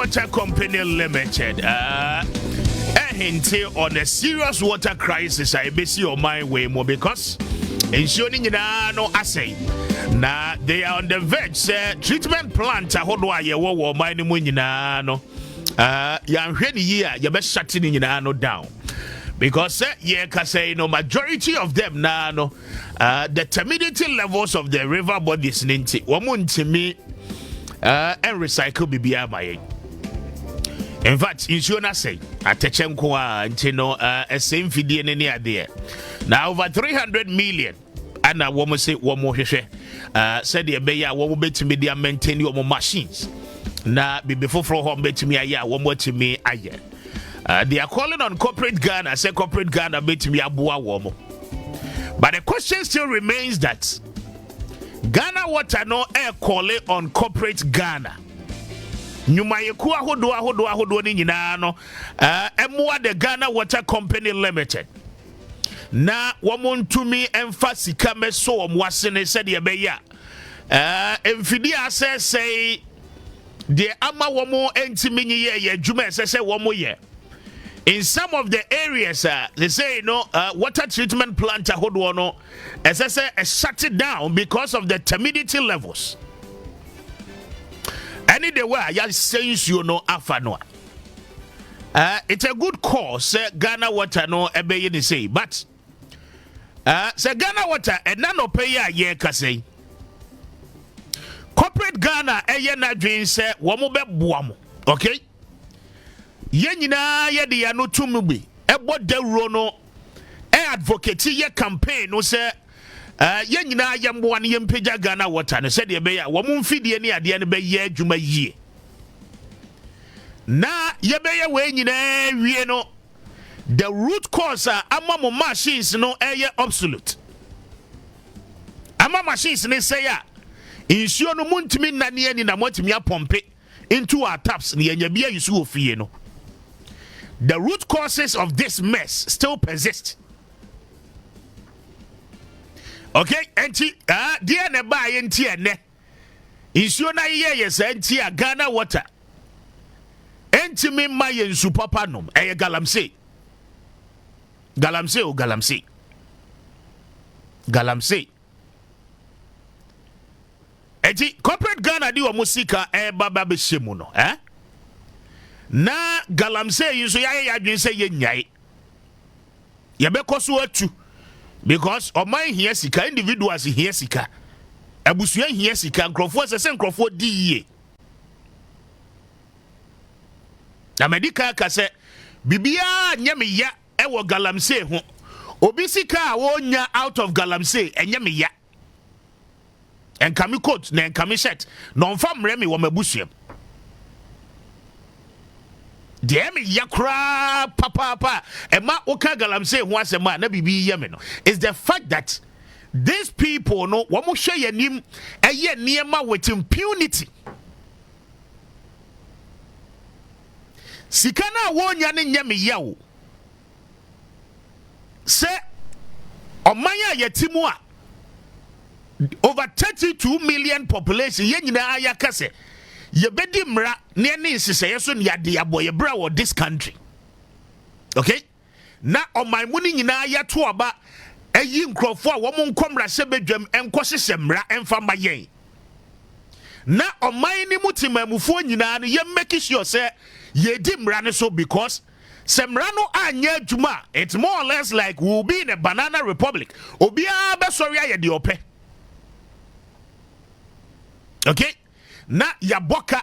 Water Company Limited hint on a serious water crisis. I be see on my way more because ensuring no assay. Now they are on the verge. Treatment plant ahodo aye wo mine mu nyina no. Ya hwe ni year you be shutting nyina no down. Because yeah, can say no majority of them now no the turbidity levels of the river bodies ninti womuntimi and recycle bibia by. In fact, insurance say atechenko ntino same video near there. Now over 300 million and a woman say one more said the beya woman bet to me they maintain your machines. Na before from home bet to me aya one more to me aya. They are calling on corporate Ghana, say corporate Ghana bet me abua womo. But the question still remains that Ghana Water no air calling on corporate Ghana. Nyuma yeku ahodo ni nyina no emwa the Ghana Water Company Limited. Na womontumi emfa sika meso omwase ne said ye beya. Emfidi ase say the ama womo entimi nye ye adwuma say womo ye. In some of the areas, they say, water treatment plant no, as I say, shut it down because of the turbidity levels. Any the way I say afanoa. It's a good cause, Ghana Water no ebe say, but say Ghana Water and none of pay ye kase. Corporate Ghana na dream say womo be buamo, okay? Yenina ye de ano tumubi ebo dawro no advocate ye campaign no say yenina ye mboa ne yempagya Ghana Water no said ye be ya wo mfidie ne ade ne be ye adwuma yie na ye be ye we nyina wie no the root cause ama mo machines no obsolete ama machines ne say ya insuo no muntimi nane ani na motimi apompe into our taps ne yenya bia yusu ofie no. The root causes of this mess still persist. Okay, enti dear ne ba enti ene. Insuo na ye yes enti Ghana Water. Enti me ma ye nsu papa nom Galamsey. Galamsey o Galamsey. Galamsey. Enti corporate Ghana di wa musika baba be shemu no, na Galamsey yin so ya adwin say ye nyai ye be koso atu because oman here sika individuals here sika abusua here sika nkrofo se nkrofo di yie na medical ka se bibia nyame ya wo Galamsey ho obi sika wo nya out of Galamsey enyame ya enkami coat na enkami shirt no mfam remi wo mabusua Demi yakra papa ema oka Galamsey ho asema na bibi yeme no is the fact that these people no wo mo hwe yanim eye niema with impunity sikana wonya ne nyame yawo se omanya yetimu a over 32 million population ye nyina ayakase ye bedi mra ne ne nsese so ne ade aboye bra wo this country okay na oman mu ni nyina ya to aba ayi nkrofo a wo mo nkomra se bedwam enko hyehyɛ mra emfa ma yen na oman ni mutimamufo nyina no ye make sure say ye di mra ne so because semra no anya adwuma it's more or less like we'll be in a banana republic obia be sorry aye de ope okay na yaboka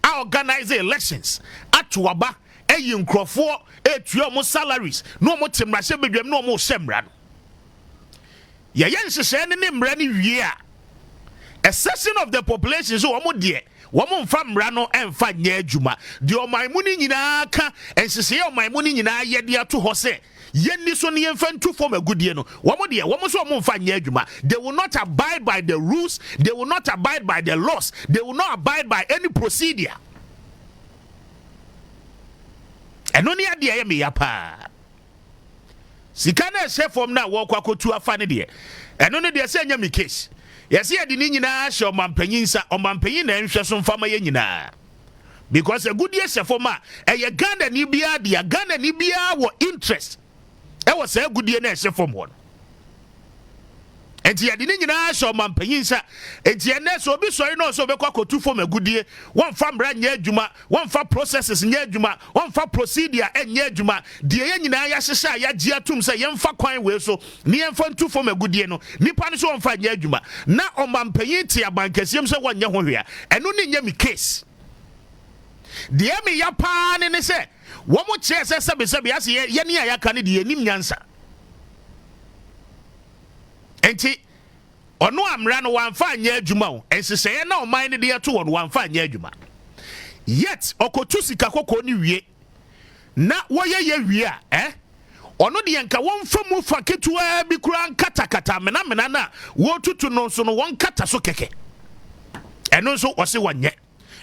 a organize elections atuaba eyi nkrofo etuo mo salaries no mo timrahye bedwam no mo hyemra no ye yenhyehyɛ ne mra ne wie a section of the population so wo de wo mo mfa mra no emfa nya adwuma de oman mu ni nyina ka enhyehyɛ oman mu ni nyina ye de ato hɔ se yenni so ne yemfa ntu form agudie no wo mo de wo mo so mo mfa nya adwuma they will not abide by the rules, they will not abide by the laws, they will not abide by any procedure. Eno ni ade ye me ya pa sika na hye form na wo kwakotu afa ne de eno ne de se nya me case yesi ade ni nyina hye omampanyin sa omampanyin na nhwe so mfa ma ye nyina because a good yes for ma a Ghana Nibia, the Ghana Nibia were interest. I was a good yes from one. And the Adina show man Penisa, and the NS will be sorry no so be two from a good year, one from brand near Juma, one for processes near Juma, one for procedure and near Juma, the Yanina Yasha Yatum say young for coin will so near from two from a good year no, Nippanish one for near Juma. Now on man Penita bankers, yam so one young here, and only yammy case. The Emmy Yapan and they say, one more chair says Sabi Yania Yakani, the Nimyansa. Enti Onua mra no wan fa anya adwuma o ensese na o man ne de to wan fa anya adwuma yet okotu sika kokko ni wie na woye ye wie ono de enka won fa mu fa ketua bi kura nkata mena na wo tutu no so no won kata so keke eno so o se wanye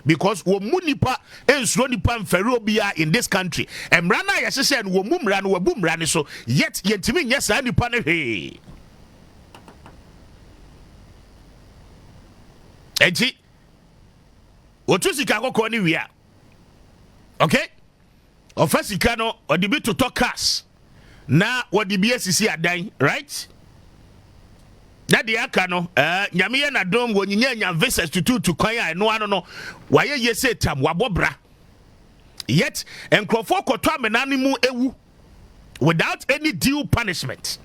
because wo mu nipa ensuro nipa mfere obia in this country emra na ye sese no wo mu mra no wabu mra ne so yet yentimi nya sa nipa ne hwe. Eji otu sika kokko ni wia okay ofa sika no odibi to talk cars na odibi asisi adan right na de aka no nyame ye na dom wo nyinya nya visas to kwan a no ano no waye yese tam wabobra yet enkrofo koto amenani mu ewu without any due punishment.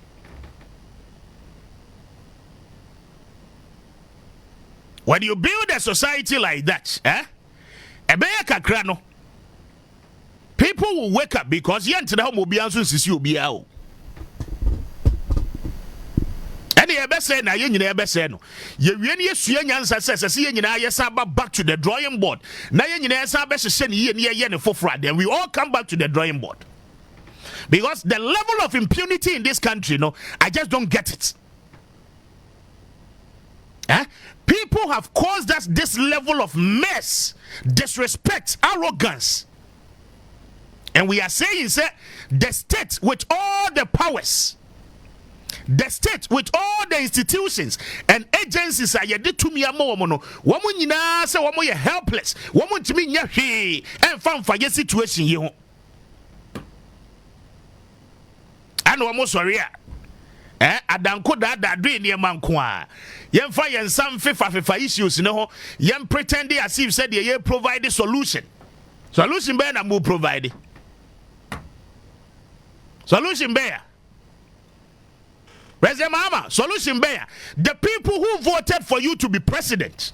When you build a society like that, people will wake up because you enter the home will be answering Sisi Obiao. And the Ebese na yen Ebese no. Ye really answer says, see back to the drawing board. Na yen send yen for Friday. Then we all come back to the drawing board. Because the level of impunity in this country, no, I just don't get it. People have caused us this level of mess, disrespect, arrogance. And we are saying, sir, the state with all the powers, the state with all the institutions and agencies are yet to me a moment. Woman, you know, say, woman, you're helpless. Woman, to me, you're here and found for your situation. You I know I'm sorry. Adanko da dream near Mankwa. Yen fa yen some FIFA issues, no. Yen pretend as if said ye provide the solution. Solution bear na mu provide. Solution bear. President Mahama, solution bear. The people who voted for you to be president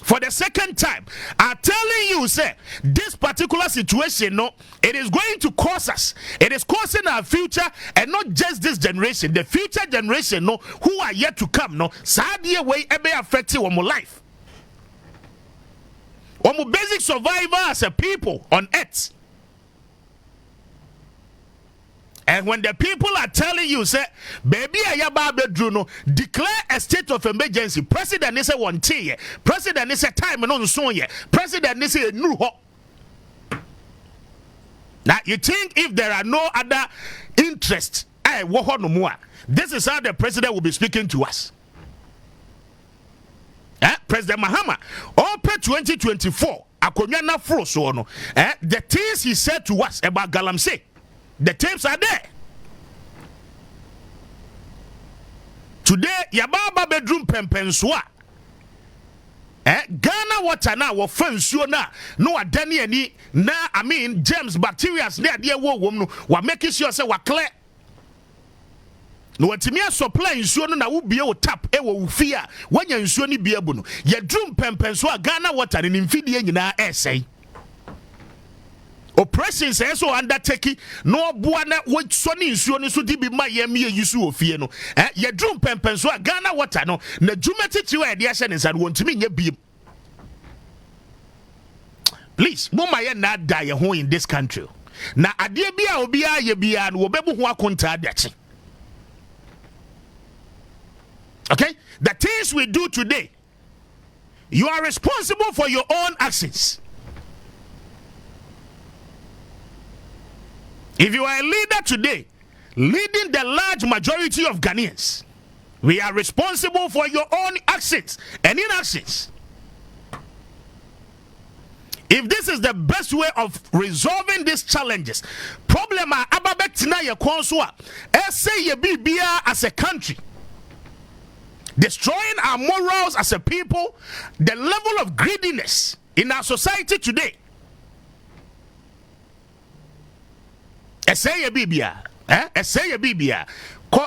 for the second time are telling you, say, this particular situation, no, it is going to cause us. It is causing our future, and not just this generation. The future generation, no, who are yet to come, no, sadly way ebe affecting one more life. One more basic survival as a people on earth. And when the people are telling you, say, baby, no, declare a state of emergency. President is a one year. President is a time and on so ye. President is a new hope. Now, you think if there are no other interests, this is how the president will be speaking to us. President Mahama, open 2024, the things he said to us about Galamsey. The tapes are there. Today, Yababa bedroom pempenswa. Ghana water now wa fansuo na no adani ani na I mean germs bacteria na de wo wom no wa make sure say wa clear. No watimi supply nsuo no na wo bie wo tap e wo fi a wanya nsuo ni bie bu no. Ye drum pempenswa Ghana water ni mfidie nyina esai. Oppression says so undertaking no buana which sonny nsuo so di bi ma ye me yisu ofie no ye drum pempen so Ghana water no na dwumati tiwa e de ahye ne sade wontimi nya biem. Please mama ye na da ye ho in this country na ade bia obi a ye bia no obebu ho akonta adachi. Okay, the things we do today, you are responsible for your own actions. If you are a leader today, leading the large majority of Ghanaians, we are responsible for your own actions and inactions. If this is the best way of resolving these challenges, problem ababetina ye konswa, say ye be as a country, destroying our morals as a people, the level of greediness in our society today. Say ye bibia, say ye bibia.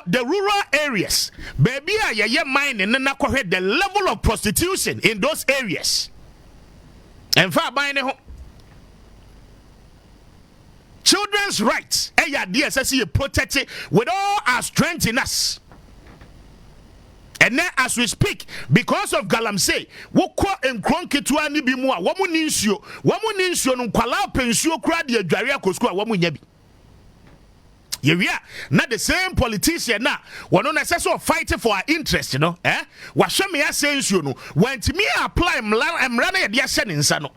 The rural areas, baby, ye mining and the level of prostitution in those areas. And far by the children's rights, DSS protected with all our strength in us. And then as we speak, because of Galamsey, we call in Cronketua ni bimua, woman insure, no kwala pensio crowd your Jaria Cosqua, woman yabi. Yeah, not the same politician now. One on assessor fighting for our interest, you know. What show me says you know. When to me apply, I'm running at the sano.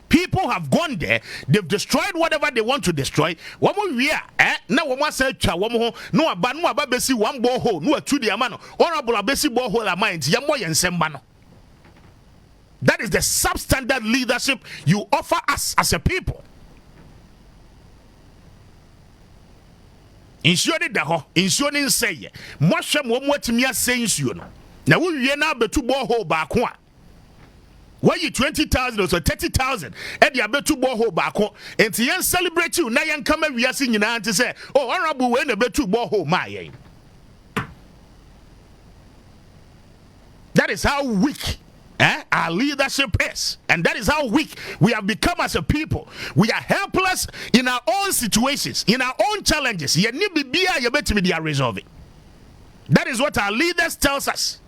People have gone there, they've destroyed whatever they want to destroy. One more year, now one more search, one more, no, about besi one borehole, no, two the amano, honorable abesi borehole, a mind, Yamoy and Sembano. That is the substandard leadership you offer us as a people. Insured the ho, insuring say, Mosham won't what me saying you know. Now we are now be two borehole back one. Why you 20,000 or so 30,000 and you have two borehole back home and to celebrate you now you come and we are singing and to say, oh, honorable when a bit two borehole my. That is how weak our leadership is, and that is how weak we have become as a people. We are helpless in our own situations, in our own challenges. You need to be resolving. That is what our leaders tells us.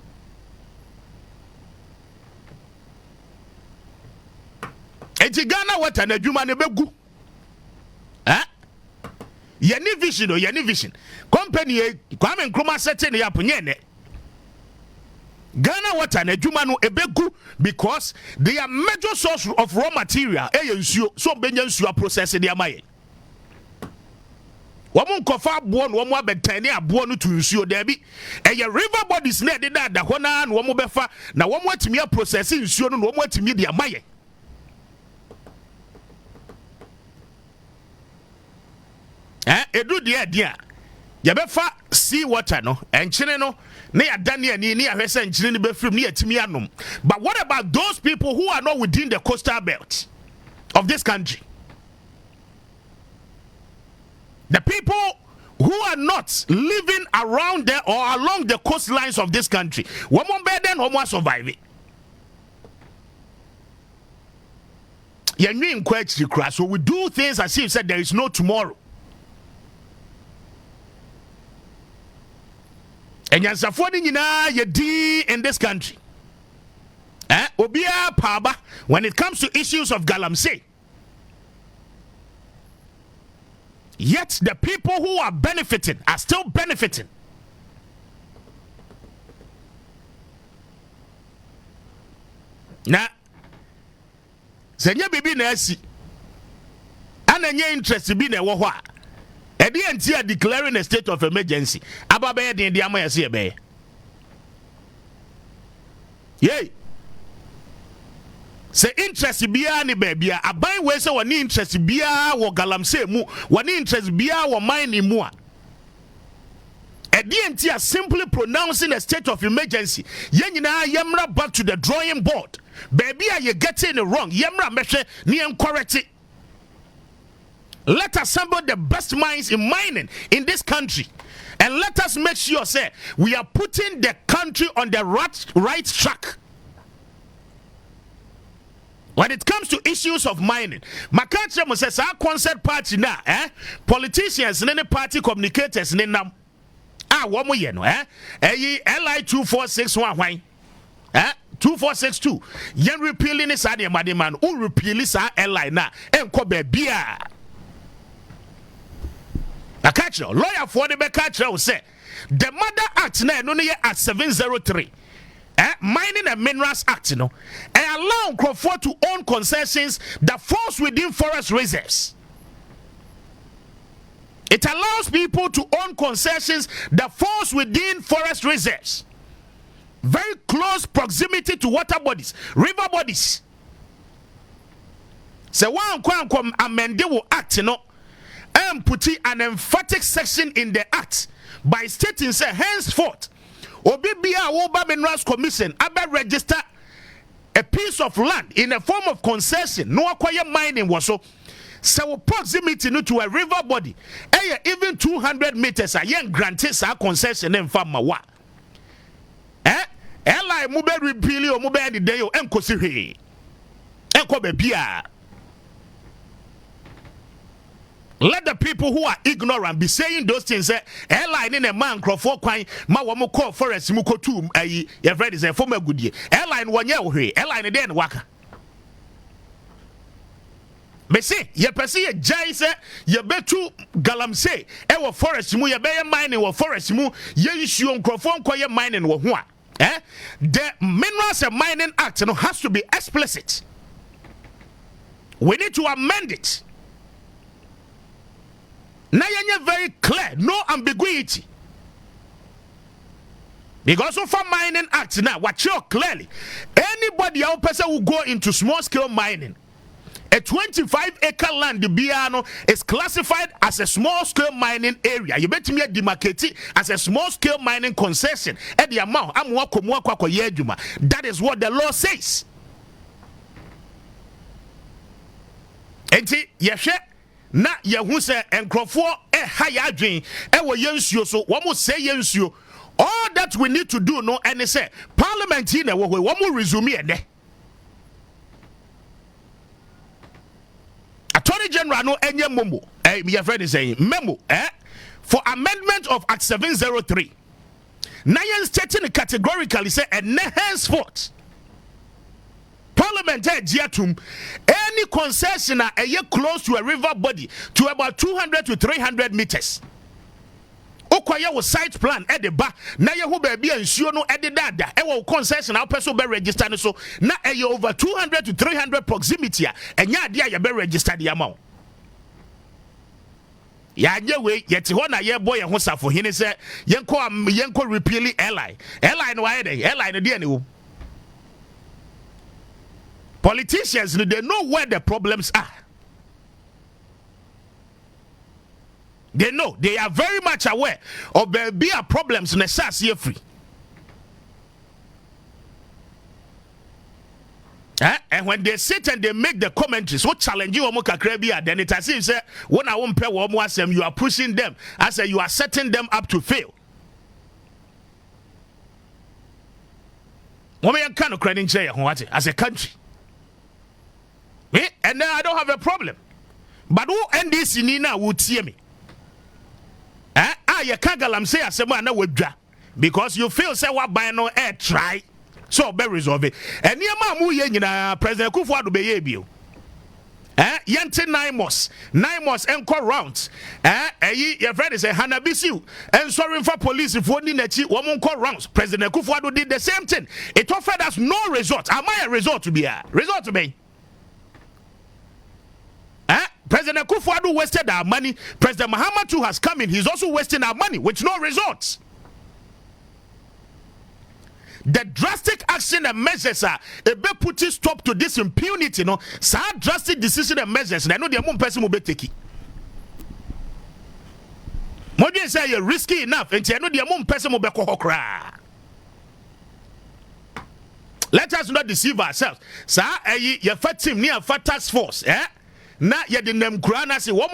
Ghana what an adwuma ne begu. Yeni vision or yeni vision. Company Kwame Nkrumah setting ya punyene. Ghana what an adwuma no ebegu because they are major source of raw material. So benyansu process in their mind. Wamun kofa buon wamu abetani abuonu to nsuo debi. River bodies ne de da hona na wamu befa na wamu atimi process nsuo no wamu atimi de amaye. Edu dia yabefa sea water no enchine no na yadane ani na yahwese enchine ni befrim na yatimi anom. But what about those people who are not within the coastal belt of this country? The people who are not living around there or along the coastlines of this country, one more burden, one more surviving. So we do things as if said there is no tomorrow. And in this country, Obia Paba, when it comes to issues of Galamsey, yet the people who are benefiting are still benefiting. Now, Senya bibi na asi, ananye interest bi na ewo ho a. Edi are declaring a state of emergency. Ababe de ndi amayase ebe. Yey. Se interest biya ni bebia, aban we se woni interest biya wo Galamsey mu, woni interest biya wo mine mu a. Edi are simply pronouncing a state of emergency. Ye nyina yemra back to the drawing board. Baby, are you getting it wrong? Yemra meshe ni correct it. Let us assemble the best minds in mining in this country, and let us make sure, say, we are putting the country on the right track. When it comes to issues of mining, Makacha says our concert party now, politicians and any party communicators nam. One more year, LI 2461 why? 2462. Yen repealing is a man who repeal is a LI na and kobe beer. A catcher, lawyer for the catcher will say the Mother Act na no at 703. Mining and Minerals Act, and allow Crawford to own concessions that falls within forest reserves. It allows people to own concessions that falls within forest reserves. Very close proximity to water bodies, river bodies. Se one kwankom amende wo act no and put an emphatic section in the act by stating say henceforth obi bia wo ba minerals commission aba register a piece of land in a form of concession no acquire mining was so proximity no to a river body even 200 meters a yen granted sa concession en fama wa ela mu be repeal o mu be de dey o enkosi hwe enko ba bia. Let the people who are ignorant be saying those things. Airline in a man crofo kwan ma wo mo call forest mu kotu ayi your friend is a former goodie. Airline wonye hwe. Airline den waka. Me say ye pese ye jai se ye betu Galamsey e wo forest mu ye be mining wo forest mu ye issue crofo nkoye mining wo ho a. The Minerals and Mining Act no has to be explicit. We need to amend it. Now you're very clear, no ambiguity. Because of a mining act now, watch out clearly. Anybody else person who go into small scale mining, a 25-acre land, the Biano is classified as a small scale mining area. You bet me demarcate as a small scale mining concession. At the amount, that is what the law says. Enti yeshe na yehu se enkrofo haya adwen wo yensuo so wo mo say yensuo. All that we need to do no any say parliament here na wo mo resume ene. Attorney General no enye momo my friend is saying memo for amendment of Act 703. Na yen stating categorically say and henceforth Parliament any concession close to a river body to about 200 to 300 meters. Okwaya was site plan at the back. Na ye who baby and sure no edit that. Ewo concession our person be registered so na over 200 to 300 proximity and ya dia ye be registered the amount. Ya we yet na ye boy and safo hini say yenko repealing airline. Airline why dey? Airline dey any. Politicians, they know where the problems are. They know. They are very much aware of the bigger problems in the SAS here free. And when they sit and they make the commentaries, what challenge you then it as if say when I won't pay you are pushing them. I say you are setting them up to fail. Woman kind of credit as a country. And then I don't have a problem. But who NDC Nina would see me? You can't Galamsey as a man withdraw because you feel say what by no air try. So be resolve it. And near Mamu Yen President Akufo-Addo be you. Yente 9 months encore rounds. Your friend is a Hanabisiu and sorry for police if one in a woman call rounds. President Akufo-Addo did the same thing. It offered us no result. Am I a result to be a result to me? President Akufo-Addo wasted our money. President Mahama too has come in. He's also wasting our money with no results. The drastic action and measures are a be putting stop to this impunity. No, some drastic decision and measures. I know the amount person will be taking. Modern say you're risky enough, and I know the amount person will be cry. Let us not deceive ourselves. Sir, your fat team near fat task force. Na ye de nem kura na se wo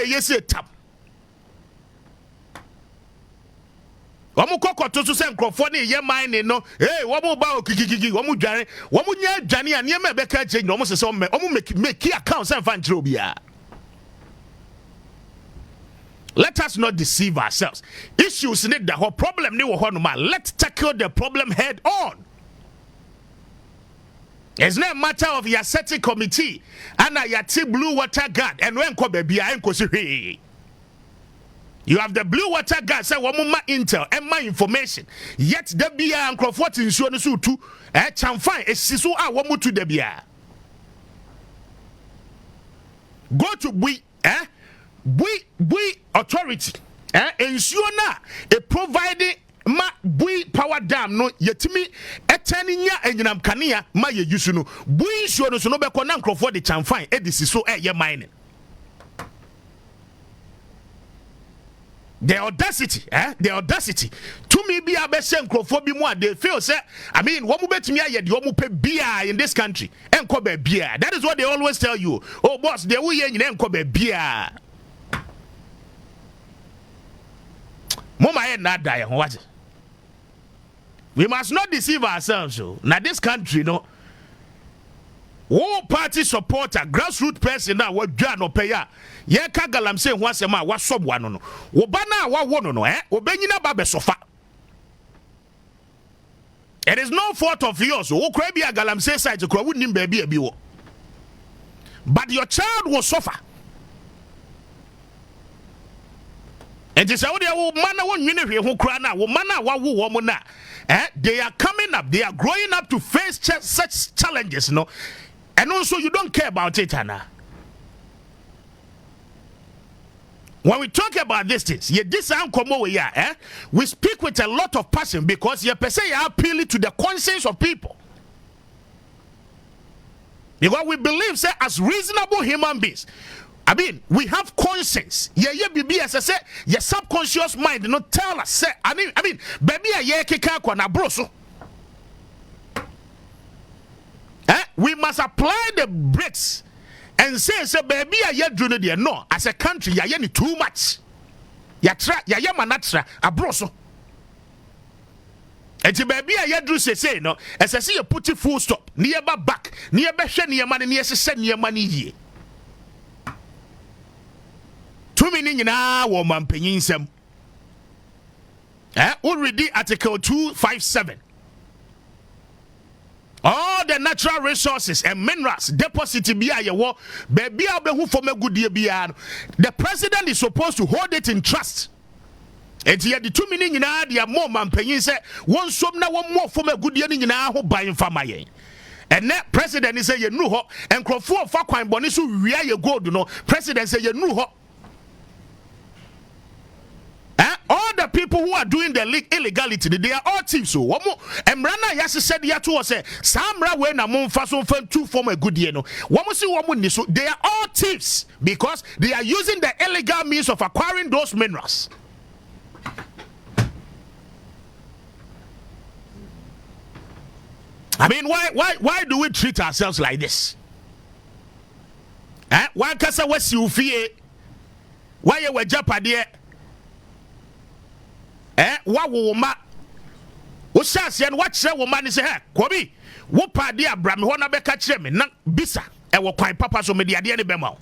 ye se tap wo mo kokoto so se nkrofo ne ye mine no wo mo ba okikiki wo mo dware wo mo nya dwane a ne ma be ka change no mo se wo mo make account se fan tro bia. Let us not deceive ourselves. Issues need the whole problem ni wo ho no ma. Let's tackle the problem head on. It's not a matter of your setting committee and your blue water guard and when baby you have the blue water guard say one more intel and my information yet the bia and Crawford insurance too chamfine a sisu a one to the bia go to we authority ensure na a providing ma bui power dam no yetimi etani nya enyinam kanea ma ye yusu no bui nsuo no so no beko na nkrofo de chamfan edisi so ye mining. The audacity, the audacity. To me, be a best nkrofo bi mu a they feel say, I mean, what mu betimi aye de omu pe beer in this country. Enko be beer. That is what they always tell you. Oh boss, they will ye nyina enko be beer. Mama ain't not dying. What? We must not deceive ourselves. So now this country, no. All party supporter, grassroots person now what John pay ya. Ye ka Galamsey who say ma what sub one no. Obana wa wono no Obenyina babe sofa. It is no fault of yours. O kra bia Galamsey side to kra wunnim baby abi wo. But your child will suffer. And this how they mana won nwene hwe ho kra na wo mana wa wo mo na they are coming up, they are growing up to face such challenges, no, and also you don't care about it, Anna. When we talk about these things, we speak with a lot of passion because you are appealing to the conscience of people. Because we believe, say, as reasonable human beings, I mean, we have conscience. Baby, as I say, your subconscious mind not tell us. Say, I mean, baby, we must apply the brakes and say, baby, no, as a country, you too much. Ya manatra abroso. And baby, I say no, as I see you put it full stop, nearby back, nearby near money, near send your money ye. 2 minutes na woman penyin sem. Already Article 257. All the natural resources and minerals deposit biya yewo baby abehu for me good biya. The president is supposed to hold it in trust. And here the 2 minutes na dia more man penyin say one som na one more for me good ye nyina ho ban fama yen. And that president is say ye nu ho and crofo fa kwan boni so wia ye gold no president say ye nu ho. All the people who are doing the illegality, they are all thieves. So, Emrana Yasi said, Yatu say, Samra when a moon fason fan two form a good year. No, so they are all thieves because they are using the illegal means of acquiring those minerals. I mean, why do we treat ourselves like this? Why can't I was you fear? Why you were Japadia? What woman? What says and what say woman is here? Kobi, what party Abraham Hona Beka Chemi, not Bisa, and what quite papa so media the bemo.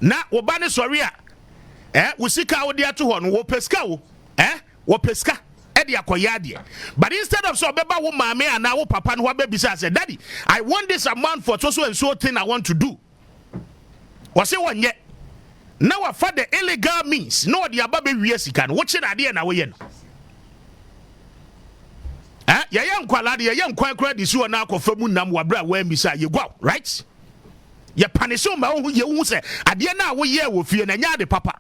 Na Obane Soria, we seek out there to one, wo pesca, what pesca, Edia Koyadia. But instead of so beba woman, me and now papa and what baby says, Daddy, I want this amount for so and so thing I want to do. Was it one yet? Now I find the illegal means. No, the ababe wiesi can. Watch it idea na we no. Ya yam kwalade ya yam kwan kra disu na akofra mu nam wabra wa misa ye gwa, right? Ya panisho ma hu ye hu se ade na wo ye wo fie na nya de papa.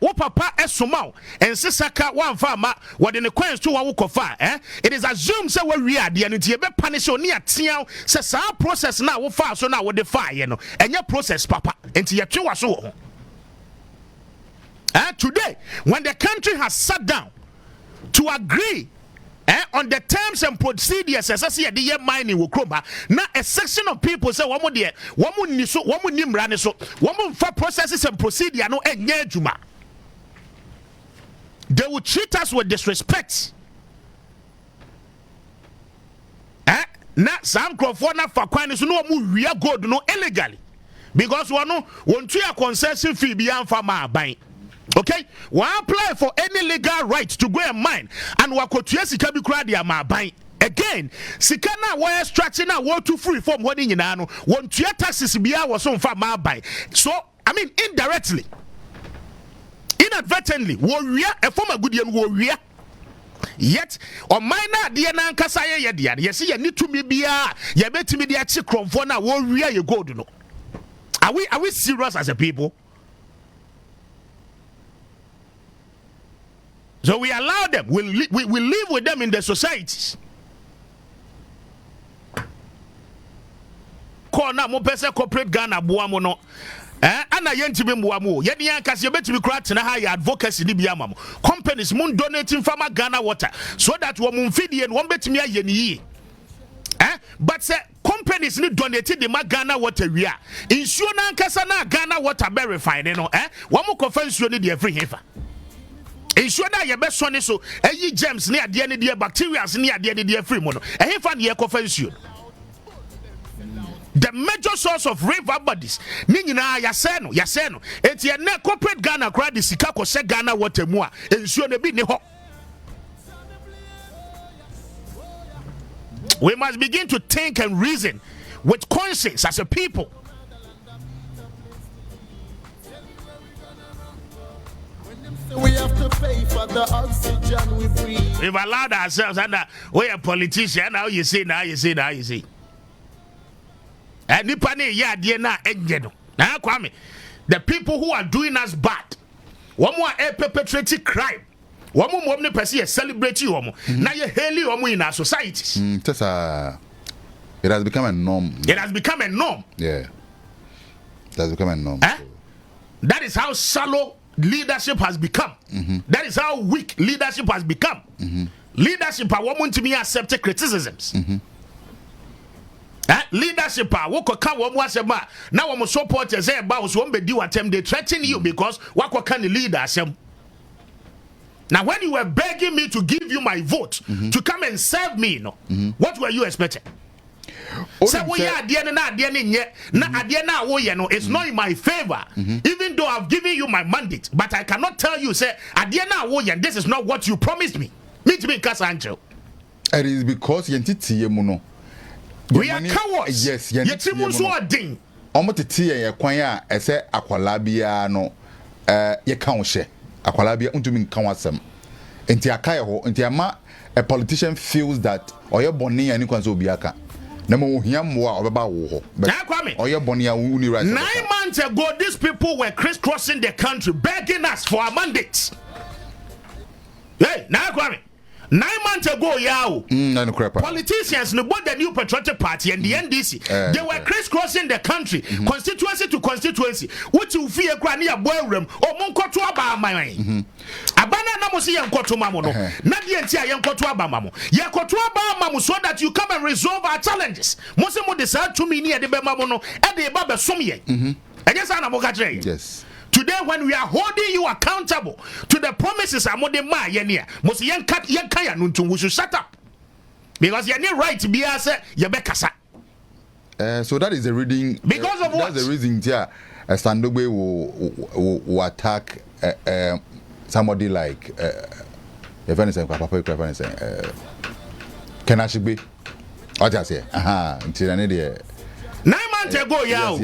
Wo papa esoma en sisaka wan fa ma wo de ne kwans to wo kofa it is assumed say we ade no tie be panisho ne atia say sa process na wo fa so na wo de fa ye no enye process papa enti ye twe waso ho. Today when the country has sat down to agree on the terms and procedures as I see the mining will come now a section of people say one more there one more niso one more nimra so one more for processes and procedure no enye juma. They will treat us with disrespect. Na some crofo na for kwan so no mu wia gold no illegally because one no want to a concession fee be am ma ban. Okay, we apply for any legal right to go and mine, and we kotua sika bi kura dia ma ban. Again, sika na we extract na we to free from what in no want to taxes bia was on fa ma ban. So I mean indirectly, inadvertently, we a former good year. Yet on minor dear nan kasa ye dear, yes, you need to me bia, ye bet me the achi cromfo na we you go no. Are we serious as a people? So we allow them. We live with them in the societies. Corner mo pese corporate Ghana boamo no. Ana yentimi mboamo. Yedi yankasi yebetimi kura tena ha ya advocacy ni biama mo. Companies mun donating from Ghana water so that wo mun fidie no betimi aye ni yi. But say companies need donated the Ghana water we are. Insure na nkasa na Ghana water verify no wo mo kofa insure ni de free hefa. Insure na ye be so ni so eyi germs ni ade ni de bacteria ni ade ni de free mo no. Hefa na ye kofa insure. The major source of river bodies ni nyina yase no enti na corporate Ghana kra de sika ko se Ghana water mu a insure na bi ni ho. We must begin to think and reason with conscience as a people. We have to pay for the oxygen we breathe. We've allowed ourselves, and we are politicians. Now you see. And the people who are doing us bad, one more perpetrating crime. One more person celebrate you. Now you hail you in our societies. It has become a norm. It has become a norm. Yeah. It has become a norm. That is how shallow leadership has become. That is how weak leadership has become. Leadership are women to be accepted criticisms. Leadership are what can one was about. Now I'm supporters say about one be do attempt they threaten you because what can the leader say? Now, when you were begging me to give you my vote to come and serve me, what were you expecting? So it's not in my favor, even though I've given you my mandate. But I cannot tell you, say, this is not what you promised me. Me to be Casancho. It is because we are cowards. Yes, ding. Almost a tea, a say aqualabia no, ye counshe. Akwalabia untumi nkanwasem enti akaya ho enti ama a politician feels that oye boni ani kwanso obiaka na mo hia mmoa obeba wo ho oye boni a uni right. 9 months ago these people were crisscrossing the country begging us for our mandates. Hey, now Kwame, 9 months ago, politicians, no both the new patriotic party and the NDC, they were crisscrossing the country, constituency to constituency. What you fear, Crania Boyram, or Monko to Abama. Abana Namosi and Kotomamono, Nadiantia and Kotuabamamo. Yakotuabamamu, so that you come and resolve our challenges. Mosimo decide to me near the Bemamono and the Baba Sumie. Yes. Today, when we are holding you accountable to the promises we should shut up. Because you're not right to be as a Yabekasa. So that is the reading. Because of what? That's the reason Sandogbe will attack somebody like Kenashigbe. What I say? Until I need 9 months ago, Yes.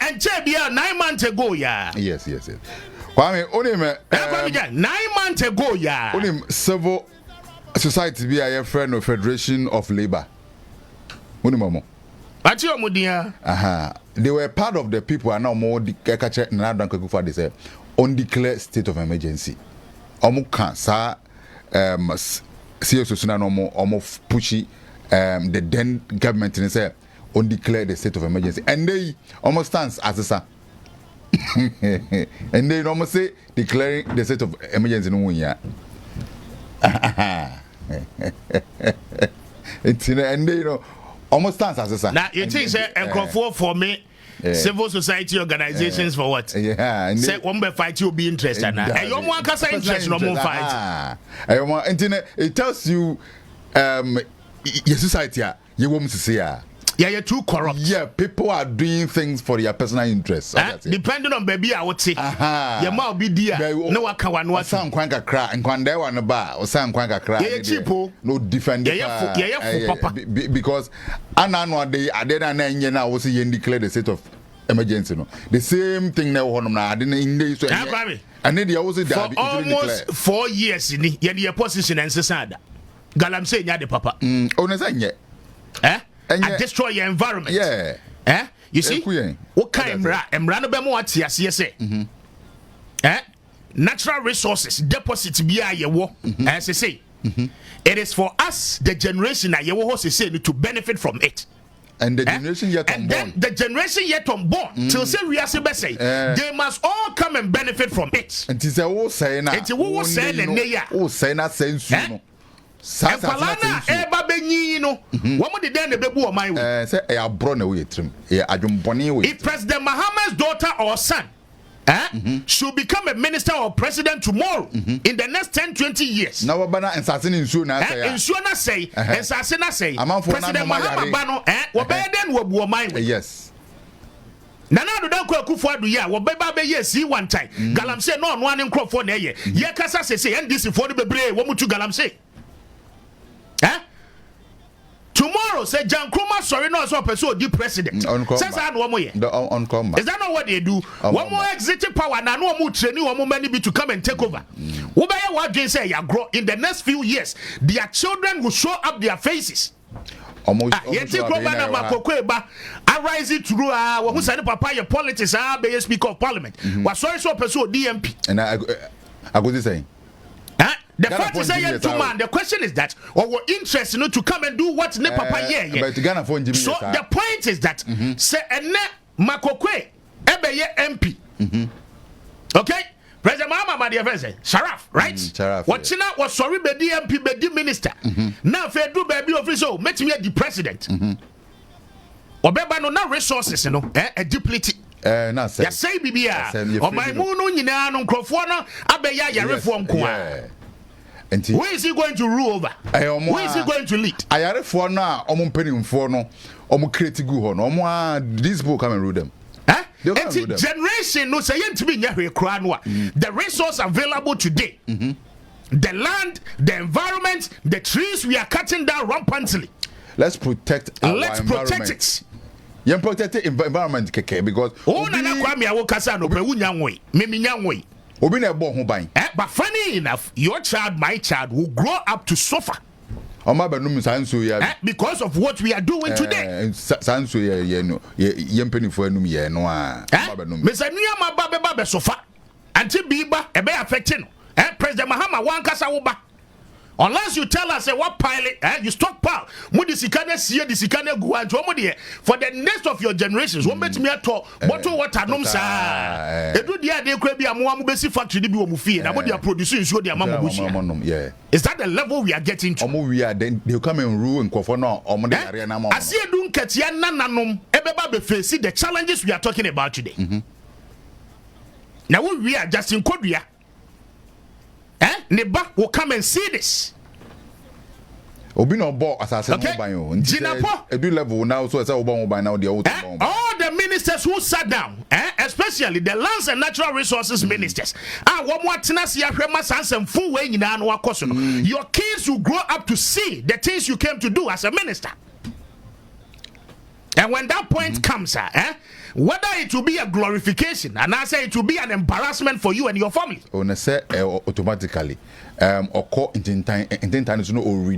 And Chebia 9 months ago, Yes. Kwame, only 9 months ago, only civil society be a friend of Federation of Labor. Only momo. They were part of the people are now more catch na dan Akufo-Addo they say undeclared state of emergency. Omuka sa serious no more pushy the then government and say undeclared the state of emergency and they almost stands as a and they almost say declaring the state of emergency no year. And they almost stands as a now you think say Akufo for me civil society organizations for what? Yeah, and say one be fight you be interested now. And you want to interest no more fight. It tells you your society you want to see you're too corrupt. Yeah, people are doing things for their personal interests. Depending on baby, I would say. You might be dear. No one can one. Some quanka crack and one day one bar or some quanka crack. Yeah, cheap. No defend. Because another day I did an engine. I was saying declare the state of emergency. No, the same thing now. I didn't in this. And then they also for almost 4 years in the opposition and society. Galamsey nyade papa. And destroy your environment. Yeah. You see? What kind of emra no be mo ati ase say? natural resources deposit be a yewo as I say. It is for us, the generation that yewo say to benefit from it. And the generation yet and then the generation yet unborn till say we are say they must all come and benefit from it. And it's a whole say na. It's a whole say na. Oh say na sense no. Falana eba benyi no. What mo de den the bebu o man we. Say e abro na we trim. E adwumbone we. If President Mahama's daughter or son should become a minister or president tomorrow in the next 10-20 years. Now bana ensase ni nsuo na say. Nsuo na say, ensase na say. President Mahama ba no wo be den wo bu o man we. Yes. Nana do dan kwa Akufo-Addo ya wo be ba be ye si one time. Galamsey no Onua ne nkrofo na ye. Ye kasa say NDC for the bebre wo mutu Galamsey. Tomorrow, say John Kruma sorry no so person di president. Says I no mo ye. Is that not what they do? One more executive power na no mo training one more many be to come and take over. Wo be ye what say ya grow in the next few years. Their children will show up their faces. Yeti Kruma na makoko eba arise through wo hu say papa your politics be speaker of parliament. Wa sorry so person DMP. And I go say the fact is that man, the question is that or were interested to come and do what ne papa but Ghana phone Jimmy. So the point is that say ene makokwe ebe ye MP. Okay? President Mahama my dear friend Sharaf, right? Sharaf. What china was sorry be DMP be the minister. Now fe do baby official make me the president. Obeba no na resources no a depleted. Na say. Ya say bibia. O my mu no nyina no nkrofo no abeya yarefo nko a. Who is he going to rule over? Who is he going to lead? Ayarefo no a omo mpanimfo no omo create gu ho no omo these people come and rule them. Generation no say yentimi nya hwe kra no a the resource available today. The land, the environment, the trees we are cutting down rampantly. Let's protect our Let's protect it. You protect the environment keke because na kwa me awo kasa no pe wunya nwe. Me nya nwe. Obi na ebo ho ban. But funny enough, your child, my child, will grow up to suffer. Because of what we are doing today. Sanso ye no ye mpenifo anum ye no a. Mr. Niyama babe suffer. Until biba ebe affecting. President Mahama wan kasa wo ba. Unless you tell us what pilot, you stockpile. Mudi sikane siye di sikane guancho mudi for the next of your generations. Won't bet me at all. Bottle water num sa. Edu dia de kwe bi amu amu besi factory di bi omu fie. Na mudi producing so di amamu bushi. Yeah. Is that the level we are getting to? Omu we are then they come and rule and kofo no omu de area na mo. Asie du nketia nananom ebeba be face the challenges we are talking about today. Now we are just in Kodua. Neba will come and see this. Obi no bo asase no ban o. Edu level now so say obo ban now the all the ministers who sat down, especially the lands and natural resources ministers. Wo mo atena se ahwema sansem fu we nyina no akoso no. Your kids will grow up to see the things you came to do as a minister. And when that point comes, whether it will be a glorification and I say it will be an embarrassment for you and your family. On say automatically, oko intentan is no already.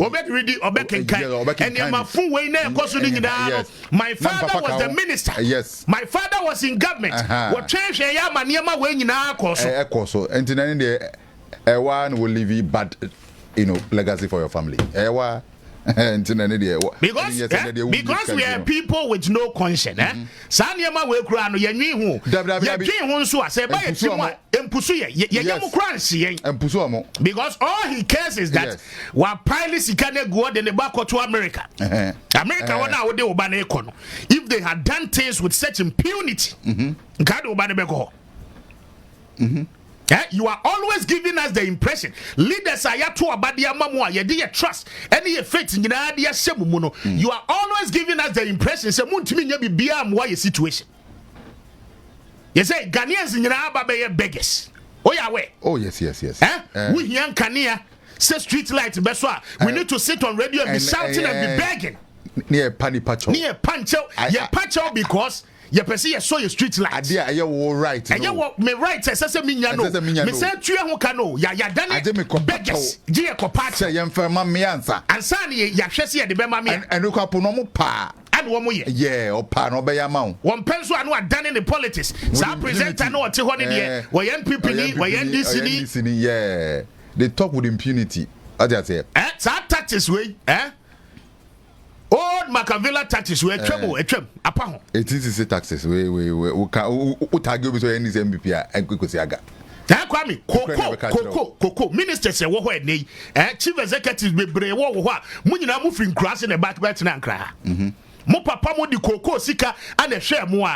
My father was the minister. Yes. My father was in government. What change ya maniema we nyina akoso. Ekoso. Entinani de one will leave bad, legacy for your family. Because we are people with no conscience. Sanyama we kura no yenwi hu. Yenwi hu nso ase ba yetimwa empusu ye yemu kura nsie. Empusu amo. Because all he cares is that wa pile sika na go de ne back to America. America wana wo de oba na ekono. If they had done things with such impunity, nkade oba ne beko. You are always giving us the impression leaders are ya to abadia mamu ye dey trust any faith nyina dey asem mu no. You are always giving us the impression say muntimi nya bibia am your situation. You say Ghanaians nyina aba be beggars. Oh yeah we. Oh yes. We hian kania say street light be so we need to sit on radio and be shouting and be begging. Near pancho. Near pancho. Yeah pancho because you perceive you saw your street light. Adia you all right. And you what me right say me nya no. Me say tue ho ka no. Ya dane beggars. Gie ko patch. Say yem fa ma me answer. Ansa ne ya hwese ye de be ma me. And no kwapo no mo pa. and one more year. Yeah, or pan or bayamau. One pencil and one done in the politics. Some presenter no what one in here. Why NPP, why NDC? Yeah, they talk with impunity. I just say. So tactics way, Old Macavilla taxes were trouble, a trim, a pound. It is taxes. We target with any MPP and Kukusiaga. Kwame, Coco, ministers say what way, chief executives be brave war, Munina moving grass in the back back and cry. Mo papa mo di cocoa sika and a share more.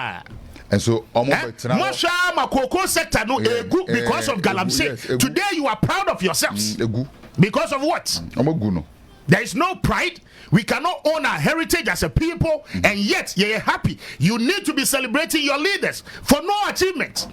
And so, Masha, my cocoa sector no good because of Galamsey. Today you are proud of yourselves. Because of what? There is no pride. We cannot own our heritage as a people, and yet you're happy. You need to be celebrating your leaders for no achievement.